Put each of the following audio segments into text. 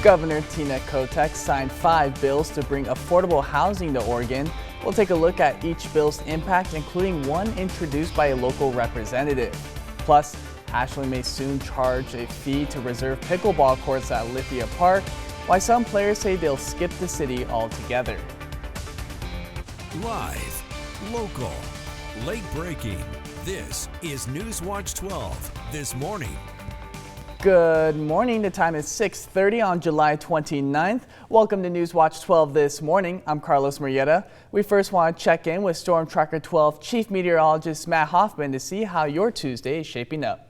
Governor Tina Kotek signed 5 bills to bring affordable housing to Oregon. We'll take a look at each bill's impact, including one introduced by a local representative. Plus, Ashland may soon charge a fee to reserve pickleball courts at Lithia Park, why some players say they'll skip the city altogether. Live, local, late breaking. This is Newswatch 12 this morning. Good morning. The time is 6:30 on July 29th. Welcome to Newswatch 12 this morning. I'm Carlos Murrieta. We first want to check in with Storm Tracker 12 Chief Meteorologist Matt Hoffman to see how your Tuesday is shaping up.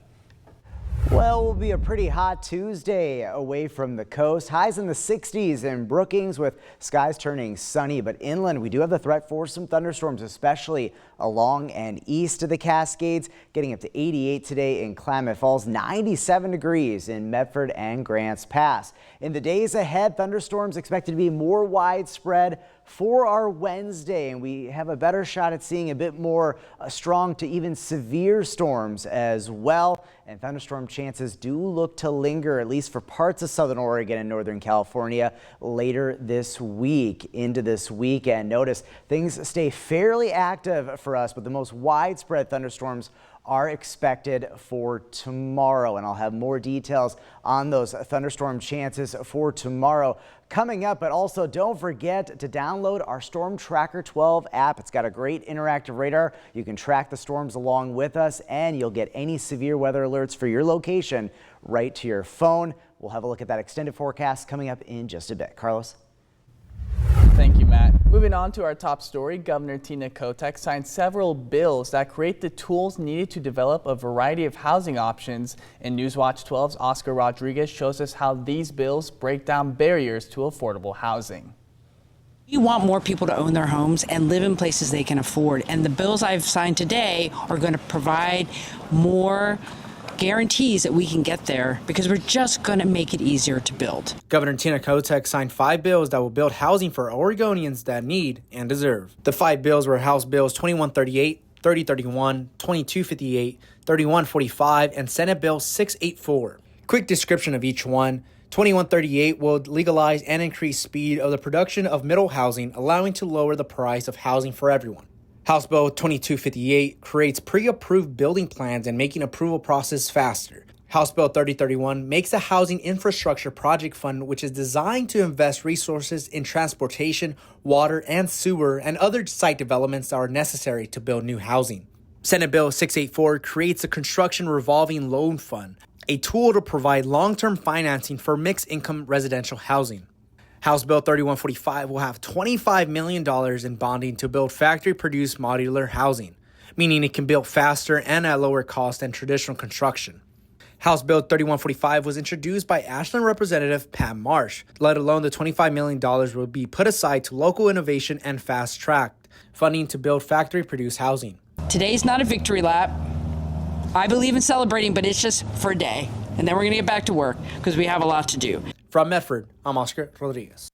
Well, it will be a pretty hot Tuesday away from the coast. Highs in the 60s in Brookings with skies turning sunny, but inland we do have the threat for some thunderstorms, especially along and east of the Cascades, getting up to 88 today in Klamath Falls, 97 degrees in Medford and Grants Pass. In the days ahead, thunderstorms expected to be more widespread for our Wednesday, and we have a better shot at seeing a bit more strong to even severe storms as well. And thunderstorm chances do look to linger, at least for parts of southern Oregon and northern California later this week into this weekend. Notice things stay fairly active for us, but the most widespread thunderstorms are expected for tomorrow, and I'll have more details on those thunderstorm chances for tomorrow coming up. But also don't forget to download our Storm Tracker 12 app. It's got a great interactive radar. You can track the storms along with us, and you'll get any severe weather alerts for your location right to your phone. We'll have a look at that extended forecast coming up in just a bit. Carlos. Thank you, Matt. Moving on to our top story, Governor Tina Kotek signed several bills that create the tools needed to develop a variety of housing options. And Newswatch 12's Oscar Rodriguez shows us how these bills break down barriers to affordable housing. We want more people to own their homes and live in places they can afford. And the bills I've signed today are going to provide more guarantees that we can get there, because we're just going to make it easier to build. Governor Tina Kotek signed 5 bills that will build housing for Oregonians that need and deserve. The 5 bills were House Bills 2138, 3031, 2258, 3145, and Senate Bill 684. Quick description of each one. 2138 will legalize and increase speed of the production of middle housing, allowing to lower the price of housing for everyone. House Bill 2258 creates pre-approved building plans and making approval process faster. House Bill 3031 makes a housing infrastructure project fund which is designed to invest resources in transportation, water, and sewer and other site developments that are necessary to build new housing. Senate Bill 684 creates a construction revolving loan fund, a tool to provide long-term financing for mixed-income residential housing. House Bill 3145 will have $25 million in bonding to build factory-produced modular housing, meaning it can build faster and at lower cost than traditional construction. House Bill 3145 was introduced by Ashland Representative Pat Marsh, let alone the $25 million will be put aside to local innovation and fast-track funding to build factory-produced housing. Today's not a victory lap. I believe in celebrating, but it's just for a day. And then we're going to get back to work because we have a lot to do. From Medford, I'm Oscar Rodriguez.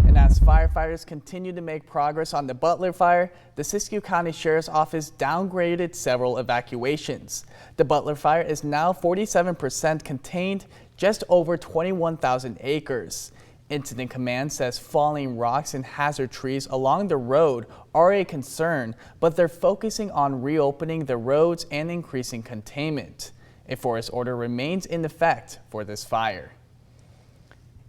And as firefighters continue to make progress on the Butler fire, the Siskiyou County Sheriff's Office downgraded several evacuations. The Butler fire is now 47% contained, just over 21,000 acres. Incident Command says falling rocks and hazard trees along the road are a concern, but they're focusing on reopening the roads and increasing containment. A forest order remains in effect for this fire.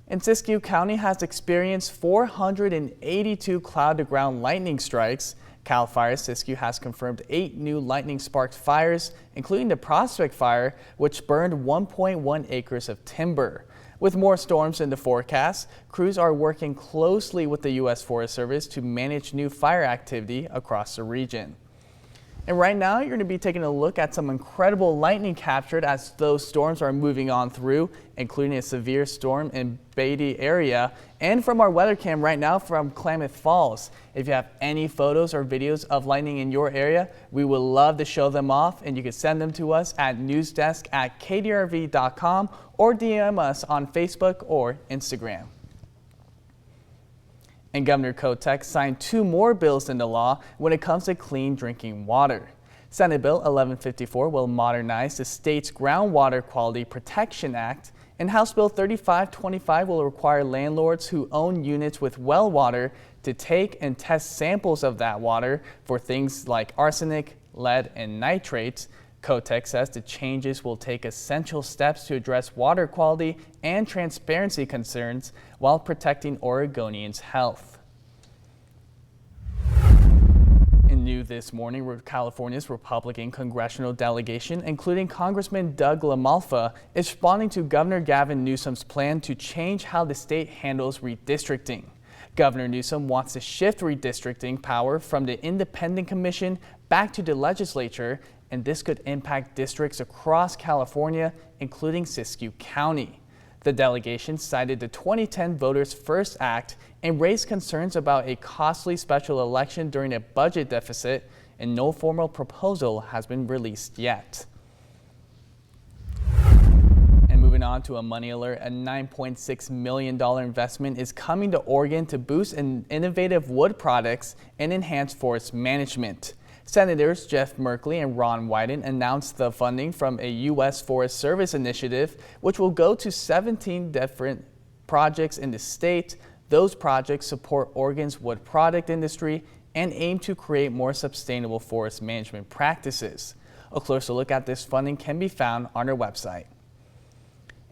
And Siskiyou County has experienced 482 cloud-to-ground lightning strikes. CAL FIRE Siskiyou has confirmed 8 new lightning-sparked fires, including the Prospect Fire, which burned 1.1 acres of timber. With more storms in the forecast, crews are working closely with the U.S. Forest Service to manage new fire activity across the region. And right now, you're going to be taking a look at some incredible lightning captured as those storms are moving on through, including a severe storm in Beatty area. And from our weather cam right now from Klamath Falls. If you have any photos or videos of lightning in your area, we would love to show them off, and you can send them to us at newsdesk@kdrv.com or DM us on Facebook or Instagram. And Governor Kotek signed 2 more bills into law when it comes to clean drinking water. Senate Bill 1154 will modernize the state's Groundwater Quality Protection Act, and House Bill 3525 will require landlords who own units with well water to take and test samples of that water for things like arsenic, lead, and nitrates. Kotek says the changes will take essential steps to address water quality and transparency concerns while protecting Oregonians' health. New this morning, California's Republican congressional delegation, including Congressman Doug LaMalfa, is responding to Governor Gavin Newsom's plan to change how the state handles redistricting. Governor Newsom wants to shift redistricting power from the Independent Commission back to the legislature, and this could impact districts across California, including Siskiyou County. The delegation cited the 2010 Voters First Act and raised concerns about a costly special election during a budget deficit, and no formal proposal has been released yet. And moving on to a money alert, a $9.6 million investment is coming to Oregon to boost innovative wood products and enhance forest management. Senators Jeff Merkley and Ron Wyden announced the funding from a U.S. Forest Service initiative, which will go to 17 different projects in the state. Those projects support Oregon's wood product industry and aim to create more sustainable forest management practices. A closer look at this funding can be found on our website.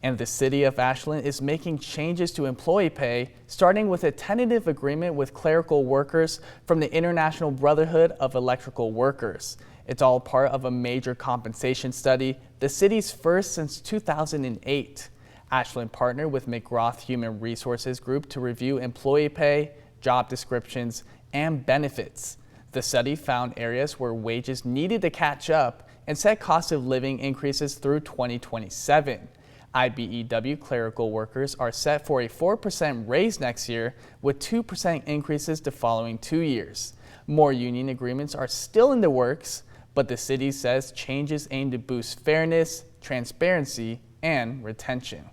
And the city of Ashland is making changes to employee pay, starting with a tentative agreement with clerical workers from the International Brotherhood of Electrical Workers. It's all part of a major compensation study, the city's first since 2008. Ashland partnered with McGrath Human Resources Group to review employee pay, job descriptions, and benefits. The study found areas where wages needed to catch up and set cost of living increases through 2027. IBEW clerical workers are set for a 4% raise next year, with 2% increases the following 2 years. More union agreements are still in the works, but the city says changes aim to boost fairness, transparency, and retention.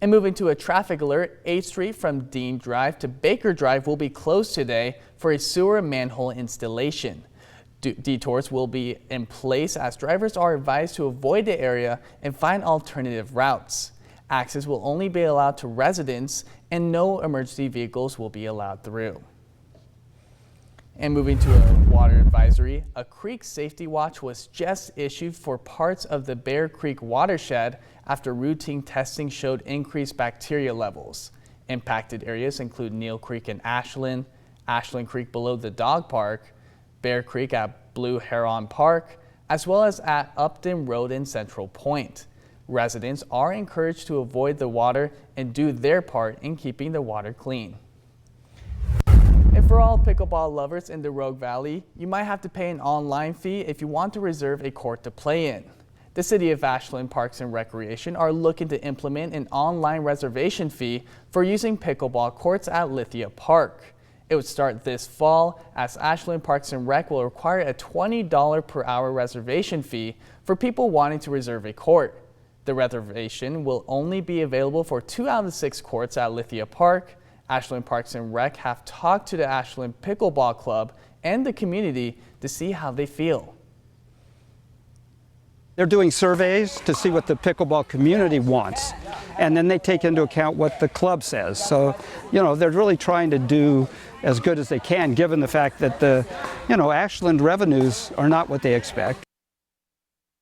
And moving to a traffic alert, 8th Street from Dean Drive to Baker Drive will be closed today for a sewer manhole installation. Detours will be in place as drivers are advised to avoid the area and find alternative routes. Access will only be allowed to residents and no emergency vehicles will be allowed through. And moving to a water advisory, a creek safety watch was just issued for parts of the Bear Creek watershed after routine testing showed increased bacteria levels. Impacted areas include Neal Creek in Ashland, Ashland Creek below the dog park, Bear Creek at Blue Heron Park, as well as at Upton Road in Central Point. Residents are encouraged to avoid the water and do their part in keeping the water clean. And for all pickleball lovers in the Rogue Valley, you might have to pay an online fee if you want to reserve a court to play in. The City of Ashland Parks and Recreation are looking to implement an online reservation fee for using pickleball courts at Lithia Park. It would start this fall, as Ashland Parks and Rec will require a $20 per hour reservation fee for people wanting to reserve a court. The reservation will only be available for 2 out of 6 courts at Lithia Park. Ashland Parks and Rec have talked to the Ashland Pickleball Club and the community to see how they feel. They're doing surveys to see what the pickleball community wants, and then they take into account what the club says. So, they're really trying to do as good as they can, given the fact that Ashland revenues are not what they expect.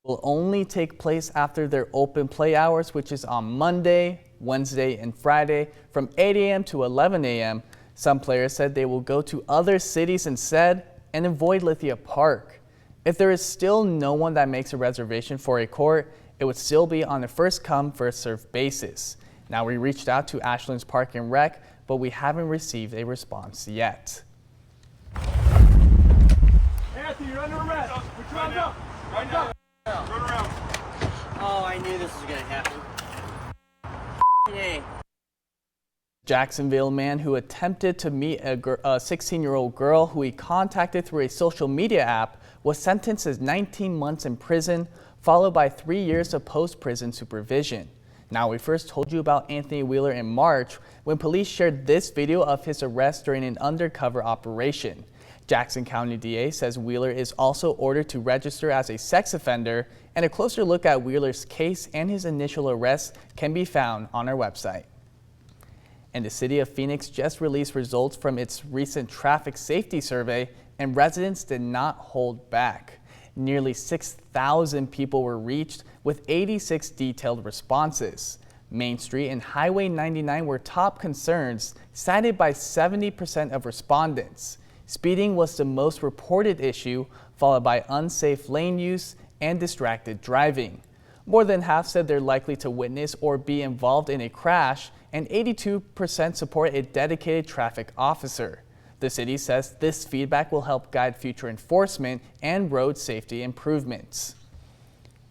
Will only take place after their open play hours, which is on Monday, Wednesday, and Friday from 8 a.m. to 11 a.m. Some players said they will go to other cities instead and avoid Lithia Park. If there is still no one that makes a reservation for a court, it would still be on a first-come, first-served basis. Now, we reached out to Ashland's Park and Rec, but we haven't received a response yet. Anthony, you're under arrest. Put your hands up. Right now. Turn around. Oh, I knew this was going to happen. Hey. Jacksonville man who attempted to meet a 16-year-old girl who he contacted through a social media app was sentenced to 19 months in prison, followed by 3 years of post-prison supervision. Now, we first told you about Anthony Wheeler in March when police shared this video of his arrest during an undercover operation. Jackson County DA says Wheeler is also ordered to register as a sex offender, and a closer look at Wheeler's case and his initial arrest can be found on our website. And the city of Phoenix just released results from its recent traffic safety survey, and residents did not hold back. Nearly 6,000 people were reached with 86 detailed responses. Main Street and Highway 99 were top concerns, cited by 70% of respondents. Speeding was the most reported issue, followed by unsafe lane use and distracted driving. More than half said they're likely to witness or be involved in a crash, and 82% support a dedicated traffic officer. The city says this feedback will help guide future enforcement and road safety improvements.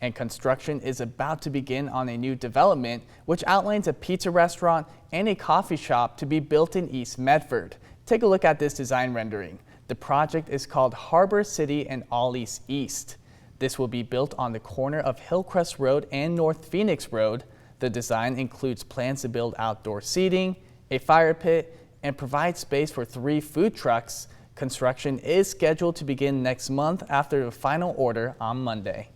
And construction is about to begin on a new development, which outlines a pizza restaurant and a coffee shop to be built in East Medford. Take a look at this design rendering. The project is called Harbor City and Ollie's East. This will be built on the corner of Hillcrest Road and North Phoenix Road. The design includes plans to build outdoor seating, a fire pit, and provide space for 3 food trucks. Construction is scheduled to begin next month after the final order on Monday.